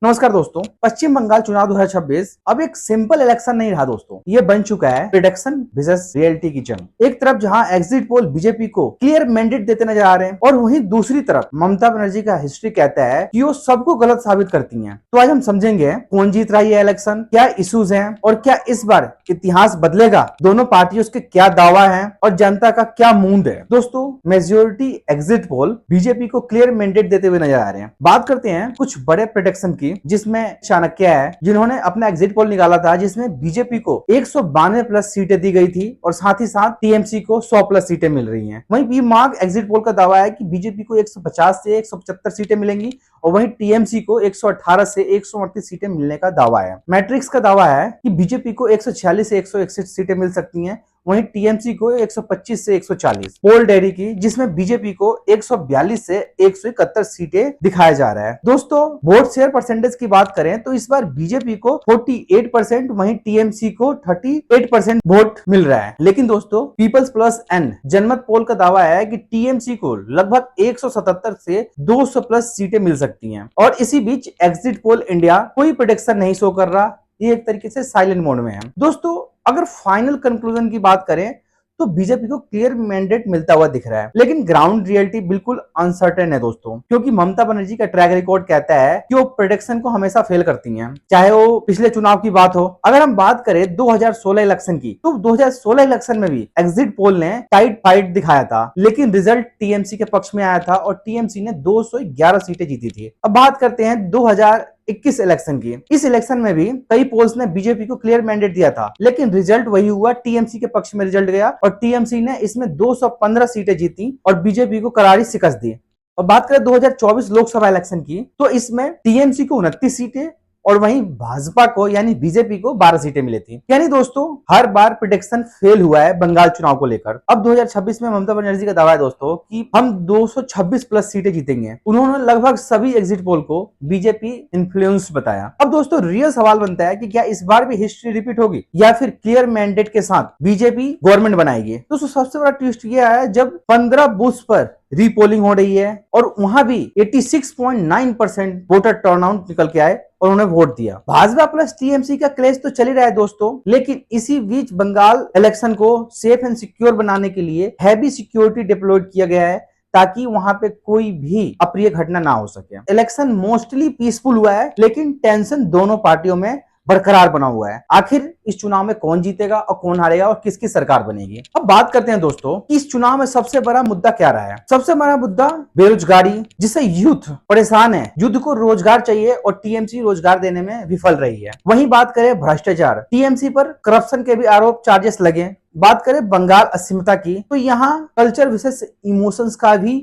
नमस्कार दोस्तों। पश्चिम बंगाल चुनाव 2026 अब एक सिंपल इलेक्शन नहीं रहा दोस्तों, ये बन चुका है प्रिडिक्शन वर्सेस रियलिटी की जंग। एक तरफ जहां एग्जिट पोल बीजेपी को क्लियर मैंडेट देते नजर आ रहे हैं और वहीं दूसरी तरफ ममता बनर्जी का हिस्ट्री कहता है कि वो सबको गलत साबित करती हैं। तो आज हम समझेंगे कौन जीत रहा है ये इलेक्शन, क्या इश्यूज हैं और क्या इस बार इतिहास बदलेगा, दोनों पार्टियों के क्या दावा है और जनता का क्या मूड है। दोस्तों, मेजोरिटी एग्जिट पोल बीजेपी को क्लियर मैंडेट देते हुए नजर आ रहे हैं। बात करते हैं कुछ बड़े प्रेडिक्शन की, जिसमें चाणक्य है जिन्होंने अपना एग्जिट पोल निकाला था, जिसमें बीजेपी को 192 प्लस सीटें दी गई थी और साथ ही साथ टीएमसी को 100 प्लस सीटें मिल रही हैं। वहीं बी मार्क एग्जिट पोल का दावा है कि बीजेपी को 150 से 175 सीटें मिलेंगी और वहीं टीएमसी को 118 से 138 सीटें मिलने का दावा है। मैट्रिक्स का दावा है कि बीजेपी को 146 से 161 सीटें मिल सकती हैं, वहीं टीएमसी को 125 से 140। पोल डेयरी की, जिसमें बीजेपी को 142 से 171 सीटें दिखाया जा रहा है। दोस्तों, वोट शेयर परसेंटेज की बात करें तो इस बार बीजेपी को 48%, वहीं टीएमसी को 38% वोट मिल रहा है। लेकिन दोस्तों, पीपल्स प्लस एन जनमत पोल का दावा है कि टीएमसी को लगभग 177 से 200 प्लस सीटें मिल सकती हैं। और इसी बीच एग्जिट पोल इंडिया कोई प्रेडिक्शन नहीं शो कर रहा, ये एक तरीके से साइलेंट मोड में है। दोस्तों, अगर फाइनल कंक्लूजन की बात करें तो बीजेपी को क्लियर मैंडेट मिलता हुआ दिख रहा है, लेकिन ग्राउंड रियलिटी बिल्कुल अनसर्टेन है दोस्तों, क्योंकि ममता बनर्जी का ट्रैक रिकॉर्ड कहता है कि वो प्रेडिक्शन को हमेशा फेल करती हैं, चाहे वो पिछले चुनाव की बात हो। अगर हम बात करें 2016 इलेक्शन की, तो 2016 इलेक्शन में भी एग्जिट पोल ने टाइट फाइट दिखाया था, लेकिन रिजल्ट टीएमसी के पक्ष में आया था और टीएमसी ने 211 सीटें जीती थी। अब बात करते हैं 2021 इलेक्शन की। इस इलेक्शन में भी कई पोल्स ने बीजेपी को क्लियर मैंडेट दिया था, लेकिन रिजल्ट वही हुआ, टीएमसी के पक्ष में रिजल्ट गया और टीएमसी ने इसमें 215 सीटें जीती और बीजेपी को करारी शिकस्त दी। और बात करें 2024 लोकसभा इलेक्शन की, तो इसमें टीएमसी को 29 सीटें और वहीं भाजपा को यानी बीजेपी को 12 सीटें मिली थी। यानी दोस्तों, हर बार प्रेडिक्शन फेल हुआ है बंगाल चुनाव को लेकर। अब 2026 में ममता बनर्जी का दावा है दोस्तों कि हम 226 प्लस सीटें जीतेंगे। उन्होंने लगभग सभी एग्जिट पोल को बीजेपी इन्फ्लुएंस बताया। अब दोस्तों, रियल सवाल बनता है कि क्या इस बार भी हिस्ट्री रिपीट होगी या फिर क्लियर मैंडेट के साथ बीजेपी गवर्नमेंट बनाएगी। दोस्तों, सबसे बड़ा ट्विस्ट ये आया जब 15 बूथ पर रीपोलिंग हो रही है और वहां भी 86.9% वोटर टर्नआउट निकल के आए और उन्हें वोट दिया। भाजपा प्लस टीएमसी का क्लैश तो चल ही रहा है दोस्तों, लेकिन इसी बीच बंगाल इलेक्शन को सेफ एंड सिक्योर बनाने के लिए हैवी सिक्योरिटी डिप्लॉयड किया गया है, ताकि वहां पे कोई भी अप्रिय घटना ना हो सके। इलेक्शन मोस्टली पीसफुल हुआ है, लेकिन टेंशन दोनों पार्टियों में बरकरार बना हुआ है। आखिर इस चुनाव में कौन जीतेगा और कौन हारेगा और किसकी सरकार बनेगी। अब बात करते हैं दोस्तों, इस चुनाव में सबसे बड़ा मुद्दा क्या रहा है। सबसे बड़ा मुद्दा बेरोजगारी, जिससे यूथ परेशान है। युद्ध को रोजगार चाहिए और टीएमसी रोजगार देने में विफल रही है। वहीं बात करें भ्रष्टाचार, टीएमसी पर करप्शन के भी आरोप चार्जेस लगे। बात करें बंगाल अस्मिता की, तो यहाँ कल्चर विशेष इमोशंस का भी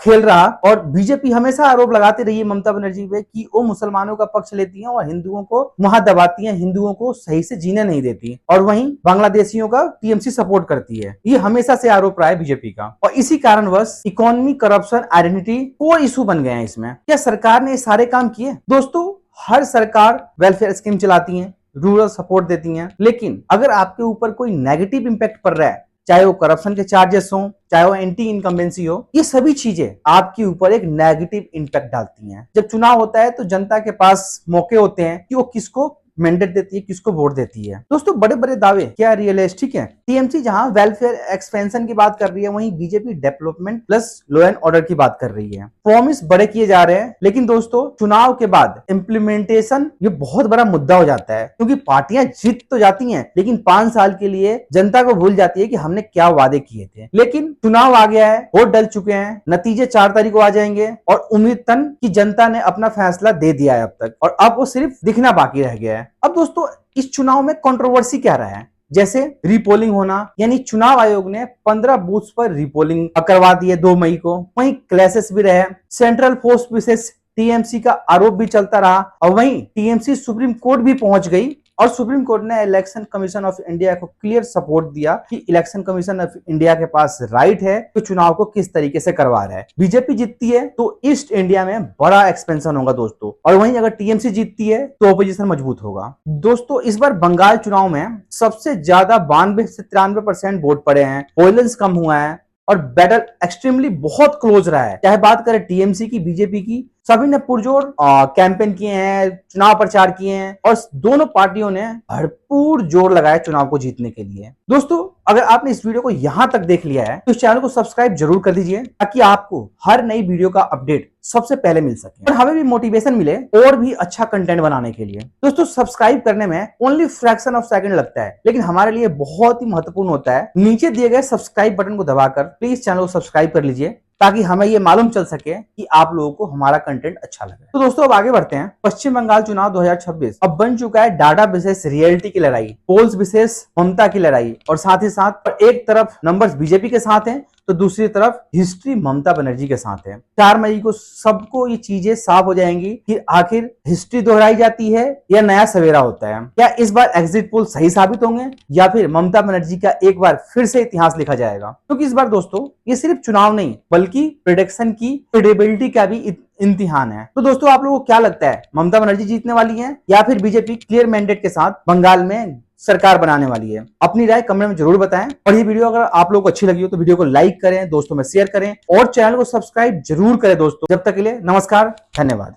खेल रहा और बीजेपी हमेशा आरोप लगाते रही है ममता बनर्जी पे कि वो मुसलमानों का पक्ष लेती हैं और हिंदुओं को वहां दबाती हैं, हिंदुओं को सही से जीने नहीं देती, और वहीं बांग्लादेशियों का टीएमसी सपोर्ट करती है। ये हमेशा से आरोप रहा है बीजेपी का, और इसी कारणवश economy, corruption, identity core issue बन गए हैं इसमें। क्या सरकार ने सारे काम किए? दोस्तों, हर सरकार वेलफेयर स्कीम चलाती है, रूरल सपोर्ट देती हैं, लेकिन अगर आपके ऊपर कोई नेगेटिव इंपैक्ट पड़ रहा है, चाहे वो करप्शन के चार्जेस हो, चाहे वो एंटी इनकम्बेंसी हो, ये सभी चीजें आपके ऊपर एक नेगेटिव इंपैक्ट डालती हैं। जब चुनाव होता है तो जनता के पास मौके होते हैं कि वो किसको मैंडेट देती है, किसको वोट देती है। दोस्तों, बड़े बड़े दावे क्या रियलिस्टिक है? टीएमसी जहां वेलफेयर एक्सपेंशन की बात कर रही है, वहीं BJP development plus law and order की बात कर रही है। प्रॉमिस बड़े किए जा रहे हैं, लेकिन दोस्तों, चुनाव के बाद इम्प्लीमेंटेशन ये बहुत बड़ा मुद्दा हो जाता है, क्योंकि पार्टियां जीत तो जाती हैं, लेकिन 5 साल के लिए जनता को भूल जाती है कि हमने क्या वादे किए थे। लेकिन चुनाव आ गया है, वोट डल चुके हैं, नतीजे 4 तारीख को आ जाएंगे और उम्मीद तन की जनता ने अपना फैसला दे दिया है अब तक, और अब वो सिर्फ दिखना बाकी रह गया है। अब दोस्तों, इस चुनाव में कंट्रोवर्सी क्या रहा है? जैसे रीपोलिंग होना, यानी चुनाव आयोग ने 15 बूथ पर रीपोलिंग करवा दी है 2 मई को। वहीं क्लैशेस भी रहे, सेंट्रल फोर्स विशेष टीएमसी का आरोप भी चलता रहा, और वहीं टीएमसी सुप्रीम कोर्ट भी पहुंच गई और सुप्रीम कोर्ट ने इलेक्शन कमीशन ऑफ इंडिया को क्लियर सपोर्ट दिया कि इलेक्शन कमीशन ऑफ इंडिया के पास राइट है कि चुनाव को किस तरीके से करवा रहा है। बीजेपी जीतती है तो ईस्ट इंडिया में बड़ा एक्सपेंशन होगा दोस्तों, और वहीं अगर टीएमसी जीतती है तो ऑपोजिशन मजबूत होगा। दोस्तों, इस बार बंगाल चुनाव में सबसे ज्यादा 92 से 93% वोट पड़े हैं, वॉयलेंस कम हुआ है और बैटल एक्सट्रीमली बहुत क्लोज रहा है। चाहे बात करें टीएमसी की, बीजेपी की, सभी ने पुरजोर कैंपेन किए हैं, चुनाव प्रचार किए हैं और दोनों पार्टियों ने भरपूर जोर लगाया चुनाव को जीतने के लिए। दोस्तों, अगर आपने इस वीडियो को यहां तक देख लिया है तो इस चैनल को सब्सक्राइब जरूर कर दीजिए ताकि आपको हर नई वीडियो का अपडेट सबसे पहले मिल सके और हमें भी मोटिवेशन मिले और भी अच्छा कंटेंट बनाने के लिए। दोस्तों, सब्सक्राइब करने में ओनली फ्रैक्शन ऑफ सेकंड लगता है, लेकिन हमारे लिए बहुत ही महत्वपूर्ण होता है। नीचे दिए गए सब्सक्राइब बटन को दबाकर प्लीज चैनल को सब्सक्राइब कर लीजिए ताकि हमें ये मालूम चल सके कि आप लोगों को हमारा कंटेंट अच्छा लगे। तो दोस्तों, अब आगे बढ़ते हैं। पश्चिम बंगाल चुनाव 2026 अब बन चुका है डाटा विशेष रियलिटी की लड़ाई, पोल्स विशेष ममता की लड़ाई और साथ ही साथ एक तरफ नंबर्स बीजेपी के साथ हैं तो दूसरी तरफ हिस्ट्री ममता बनर्जी के साथ है। 4 मई को सबको ये चीजें साफ हो जाएंगी कि आखिर हिस्ट्री दोहराई जाती है या नया सवेरा होता है। क्या इस बार एग्जिट पोल सही साबित होंगे या फिर ममता बनर्जी का एक बार फिर से इतिहास लिखा जाएगा? क्योंकि इस बार दोस्तों ये सिर्फ चुनाव नहीं बल्कि प्रेडिक्शन की क्रेडिबिलिटी का भी इम्तिहान है। तो दोस्तों, आप लोगों को क्या लगता है, ममता बनर्जी जीतने वाली है या फिर बीजेपी क्लियर मैंडेट के साथ बंगाल में सरकार बनाने वाली है? अपनी राय कमेंट में जरूर बताएं और ये वीडियो अगर आप लोगों को अच्छी लगी हो तो वीडियो को लाइक करें, दोस्तों में शेयर करें और चैनल को सब्सक्राइब जरूर करें। दोस्तों, जब तक के लिए नमस्कार, धन्यवाद।